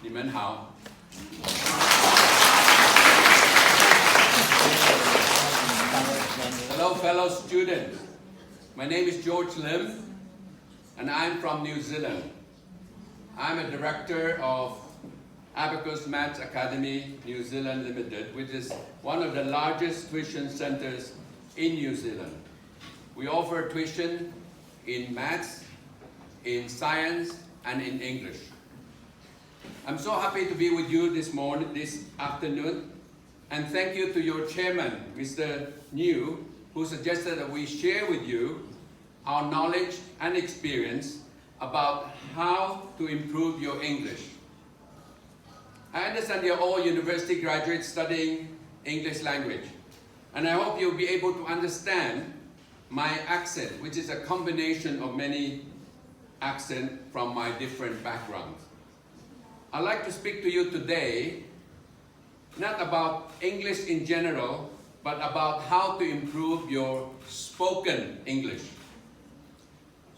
你们好. Hello, fellow students. My name is George Lim, and I'm from New Zealand. I'm a director of Abacus Maths Academy New Zealand Limited, which is one of the largest tuition centers in New Zealand. We offer tuition in maths, in science, and in English. I'm so happy to be with you this afternoon, and thank you to your chairman, Mr. New, who suggested that we share with you our knowledge and experience about how to improve your English. I understand you're all university graduates studying English language, and I hope you'll be able to understand my accent, which is a combination of many accents from my different backgrounds. I'd like to speak to you today, not about English in general, but about how to improve your spoken English.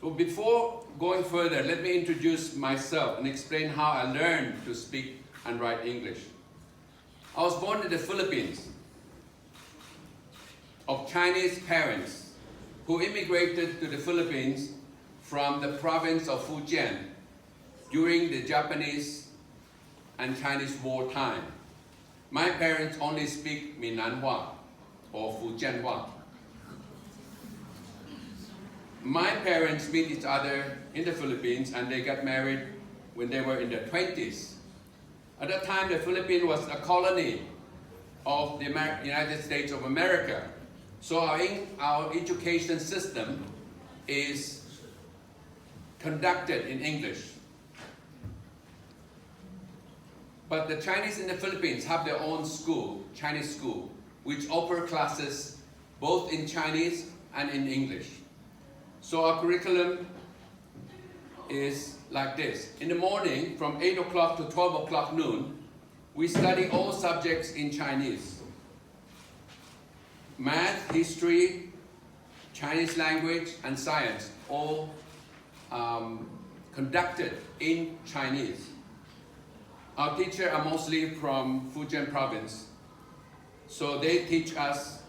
So before going further, let me introduce myself and explain how I learned to speak and write English. I was born in the Philippines of Chinese parents who immigrated to the Philippines from the province of Fujian during the Japanese and Chinese war time. My parents only speak Minanhua or Fujianhua. My parents met each other in the Philippines and they got married when they were in their 20s. At that time, the Philippines was a colony of the United States of America. So our education system is conducted in English. But the Chinese in the Philippines have their own school, Chinese school, which offer classes both in Chinese and in English. So our curriculum is like this. In the morning, from 8 o'clock to 12 o'clock noon, we study all subjects in Chinese. Math, history, Chinese language, and science, all conducted in Chinese. Our teachers are mostly from Fujian province, so they teach us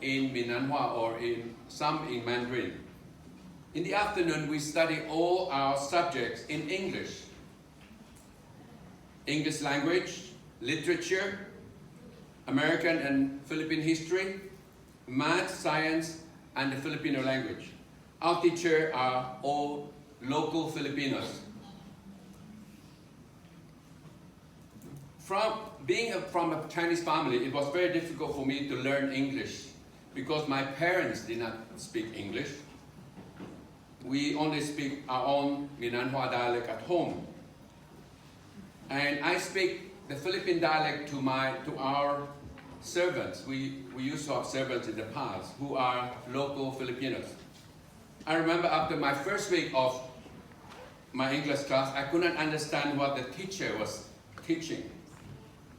in Minanhua or some in Mandarin. In the afternoon, we study all our subjects in English. English language, literature, American and Philippine history, math, science, and the Filipino language. Our teachers are all local Filipinos. Being from a Chinese family, it was very difficult for me to learn English because my parents did not speak English. We only speak our own Minanhua dialect at home. And I speak the Philippine dialect to our servants. We used to have servants in the past who are local Filipinos. I remember after my first week of my English class, I couldn't understand what the teacher was teaching.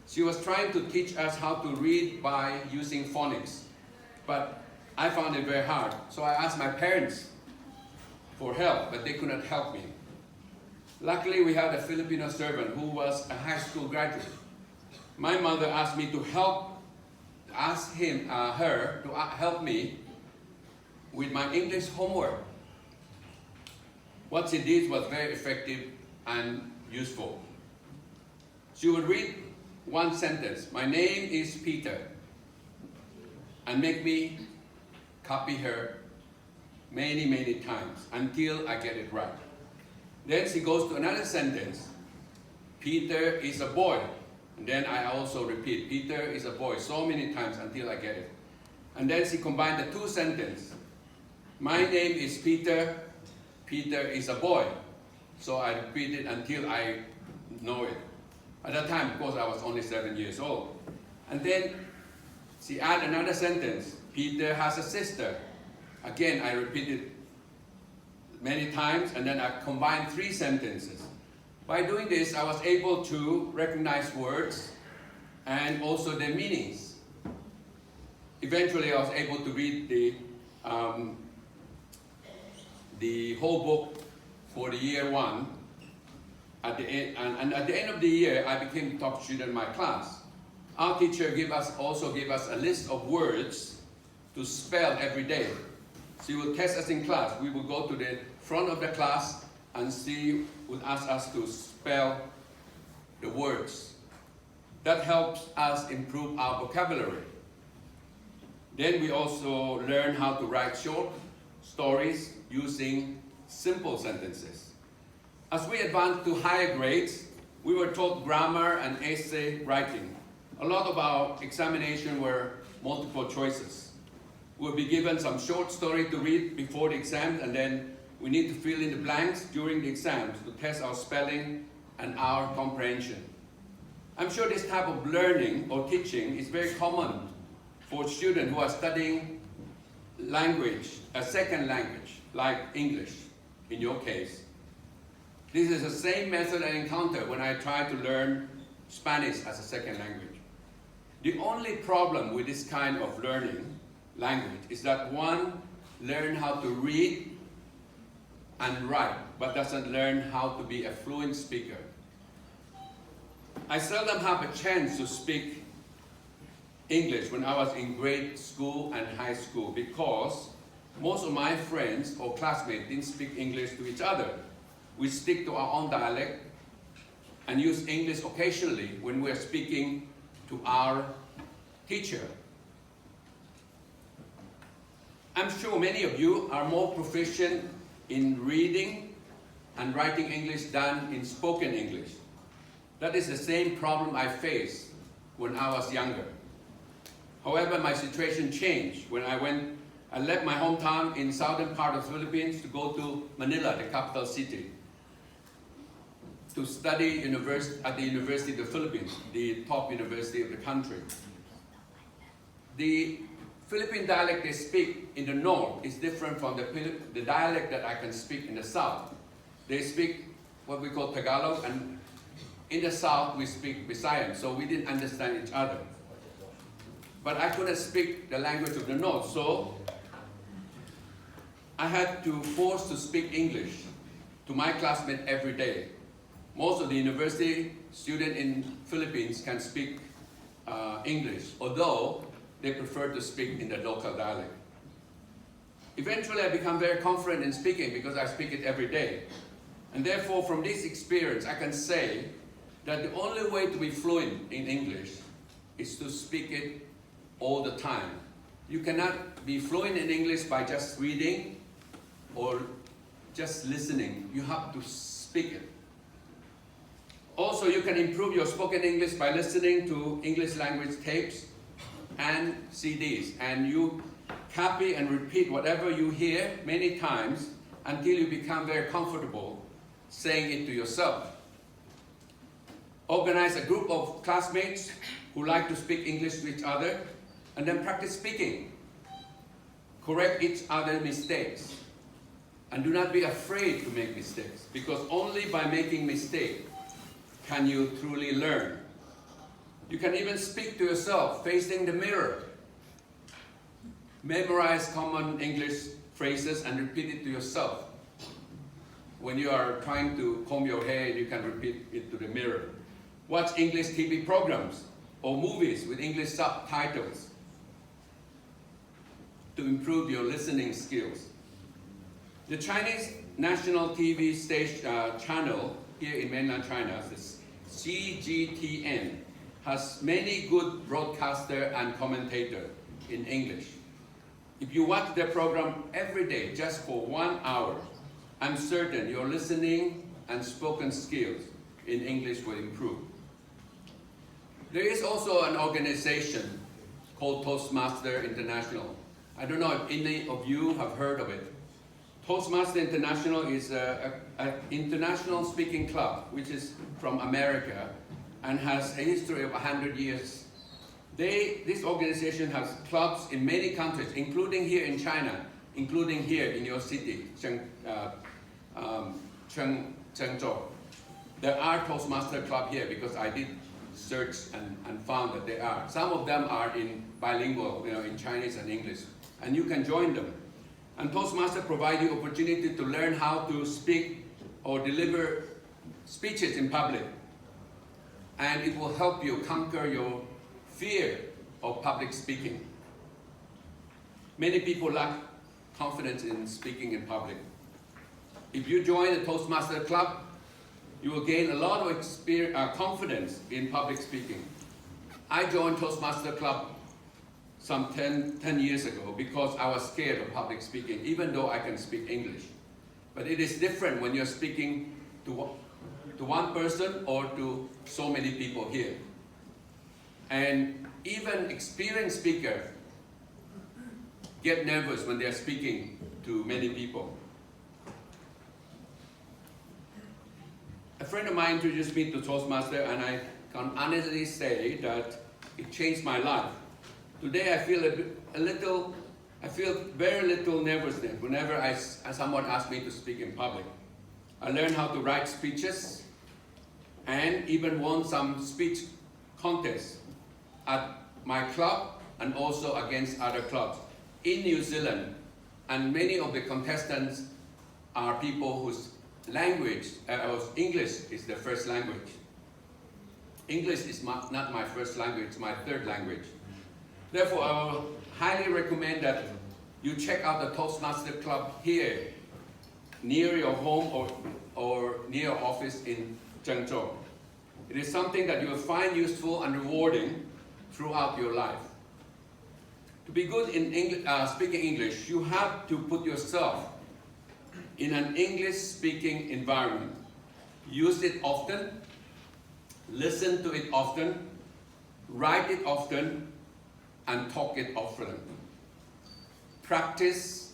She was trying to teach us how to read by using phonics, but I found it very hard. So I asked my parents for help, but they could not help me. Luckily, we had a Filipino servant who was a high school graduate. My mother asked me to her to help me with my English homework. What she did was very effective and useful. She would read one sentence, "My name is Peter," and make me copy her many, many times until I get it right. Then she goes to another sentence, "Peter is a boy." And then I also repeat, "Peter is a boy," so many times until I get it. And then she combined the two sentences. "My name is Peter, Peter is a boy." So I repeat it until I know it. At that time, of course, I was only 7 years old. And then she added another sentence, "Peter has a sister." Again, I repeated many times, and then I combined 3 sentences. By doing this, I was able to recognize words and also their meanings. Eventually, I was able to read the whole book for the year 1 at the end, and at the end of the year, I became the top student in my class. Our teacher also gave us a list of words to spell every day. She would test us in class. We would go to the front of the class and she would ask us to spell the words. That helps us improve our vocabulary. Then we also learn how to write short stories using simple sentences. As we advanced to higher grades, we were taught grammar and essay writing. A lot of our examination were multiple choices. We'll be given some short story to read before the exam, and then we need to fill in the blanks during the exams to test our spelling and our comprehension. I'm sure this type of learning or teaching is very common for students who are studying language, a second language, like English, in your case. This is the same method I encountered when I tried to learn Spanish as a second language. The only problem with this kind of learning language is that one learns how to read and write, but doesn't learn how to be a fluent speaker. I seldom have a chance to speak English when I was in grade school and high school because most of my friends or classmates didn't speak English to each other. We stick to our own dialect and use English occasionally when we're speaking to our teacher. I'm sure many of you are more proficient in reading and writing English than in spoken English. That is the same problem I faced when I was younger. However, my situation changed when I left my hometown in southern part of the Philippines to go to Manila, the capital city, to study at the University of the Philippines, the top university of the country. The Philippine dialect they speak in the north is different from the dialect that I can speak in the south. They speak what we call Tagalog, and in the south we speak Visayan, so we didn't understand each other. But I couldn't speak the language of the north, so I had to force to speak English to my classmates every day. Most of the university students in Philippines can speak English, although they prefer to speak in the local dialect. Eventually I become very confident in speaking because I speak it every day. And therefore from this experience I can say that the only way to be fluent in English is to speak it all the time. You cannot be fluent in English by just reading or just listening. You have to speak it. Also, you can improve your spoken English by listening to English language tapes and CDs, and you copy and repeat whatever you hear many times until you become very comfortable saying it to yourself. Organize a group of classmates who like to speak English to each other, and then practice speaking. Correct each other's mistakes, and do not be afraid to make mistakes, because only by making mistakes can you truly learn. You can even speak to yourself facing the mirror. Memorize common English phrases and repeat it to yourself. When you are trying to comb your hair, you can repeat it to the mirror. Watch English TV programs or movies with English subtitles to improve your listening skills. The Chinese national TV channel here in mainland China, the CGTN, has many good broadcasters and commentators in English. If you watch their program every day, just for 1 hour, I'm certain your listening and spoken skills in English will improve. There is also an organization called Toastmaster International. I don't know if any of you have heard of it. Toastmaster International is an international speaking club, which is from America and has a history of 100 years. This organization has clubs in many countries, including here in China, including here in your city, Zhengzhou. There are Toastmaster club here because I did search and found that there are. Some of them are in bilingual, in Chinese and English, and you can join them. And Toastmaster provide you opportunity to learn how to speak or deliver speeches in public, and it will help you conquer your fear of public speaking. Many people lack confidence in speaking in public. If you join the Toastmaster Club, you will gain a lot of confidence in public speaking. I joined Toastmaster Club some 10 years ago because I was scared of public speaking, even though I can speak English. But it is different when you're speaking to one person or to so many people here. And even experienced speakers get nervous when they're speaking to many people. A friend of mine introduced me to Toastmaster, and I can honestly say that it changed my life. Today I feel very little nervousness whenever someone asks me to speak in public. I learned how to write speeches and even won some speech contests at my club and also against other clubs in New Zealand. And many of the contestants are people whose language, English is their first language. English is not my first language, it's my third language. Therefore, I will highly recommend that you check out the Toastmaster Club here, near your home or near your office in Zhengzhou. It is something that you will find useful and rewarding throughout your life. To be good in speaking English, you have to put yourself in an English-speaking environment. Use it often, listen to it often, write it often, and talk it often. Practice,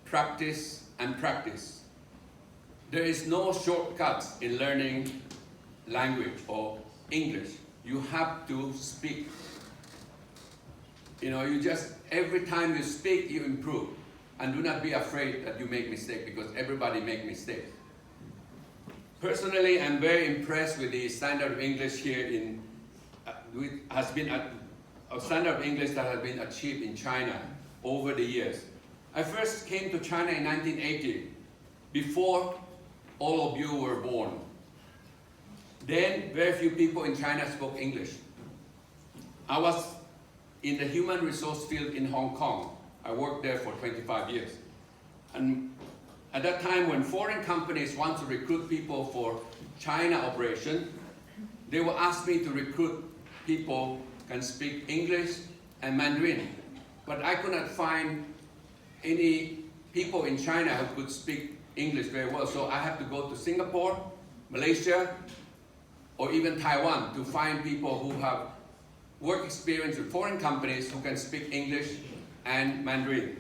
practice, and practice. There is no shortcuts in learning language or English. You have to speak. Every time you speak, you improve. And do not be afraid that you make mistakes, because everybody makes mistakes. Personally, I'm very impressed with the standard of English here a standard of English that has been achieved in China over the years. I first came to China in 1980, before all of you were born. Then, very few people in China spoke English. I was in the human resource field in Hong Kong. I worked there for 25 years. And at that time, when foreign companies want to recruit people for China operation, they will ask me to recruit people who can speak English and Mandarin. But I could not find any people in China who could speak English very well. So I have to go to Singapore, Malaysia, or even Taiwan to find people who have work experience with foreign companies who can speak English and Mandarin.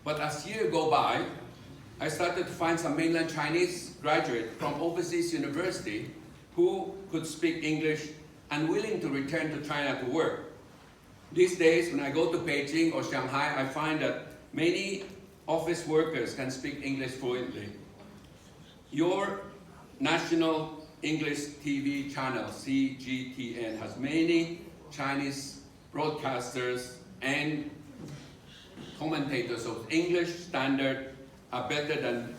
But as years go by, I started to find some mainland Chinese graduates from overseas university who could speak English and willing to return to China to work. These days, when I go to Beijing or Shanghai, I find that many office workers can speak English fluently. Your National English TV channel, CGTN, has many Chinese broadcasters and commentators of English standard are better than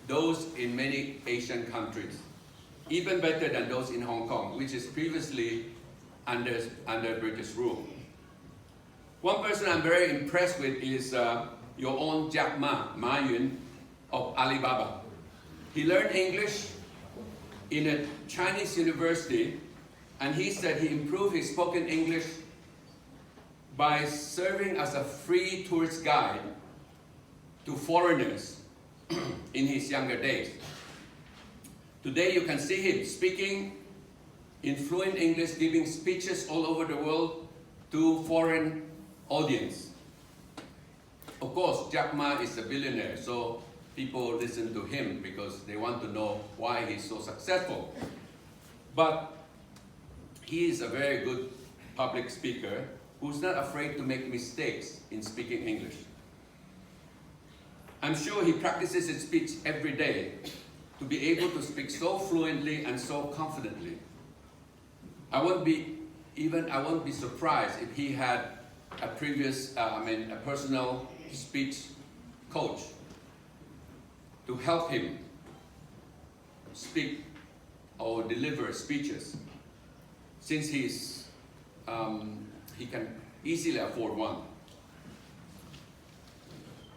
those in many Asian countries, even better than those in Hong Kong, which is previously under British rule. One person I'm very impressed with is your own Jack Ma Yun of Alibaba. He learned English in a Chinese university, and he said he improved his spoken English by serving as a free tourist guide to foreigners in his younger days. Today you can see him speaking in fluent English, giving speeches all over the world to foreign audience. Of course, Jack Ma is a billionaire, so people listen to him because they want to know why he's so successful. But he is a very good public speaker who's not afraid to make mistakes in speaking English. I'm sure he practices his speech every day to be able to speak so fluently and so confidently. I won't be surprised if he had a personal speech coach to help him speak or deliver speeches, since he can easily afford one.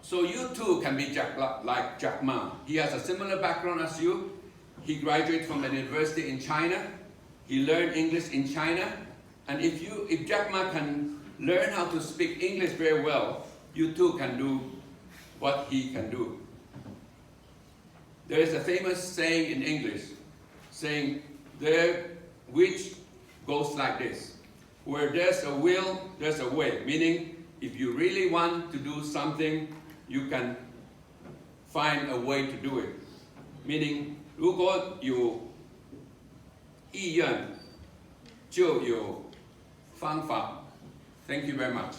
So you too can be like Jack Ma. He has a similar background as you. He graduated from a university in China. He learned English in China. And if Jack Ma can learn how to speak English very well, you too can do what he can do. There is a famous saying in English, saying, which goes like this: where there's a will, there's a way. Meaning, if you really want to do something, you can find a way to do it. Meaning, 如果有意愿，就有方法。Thank you very much.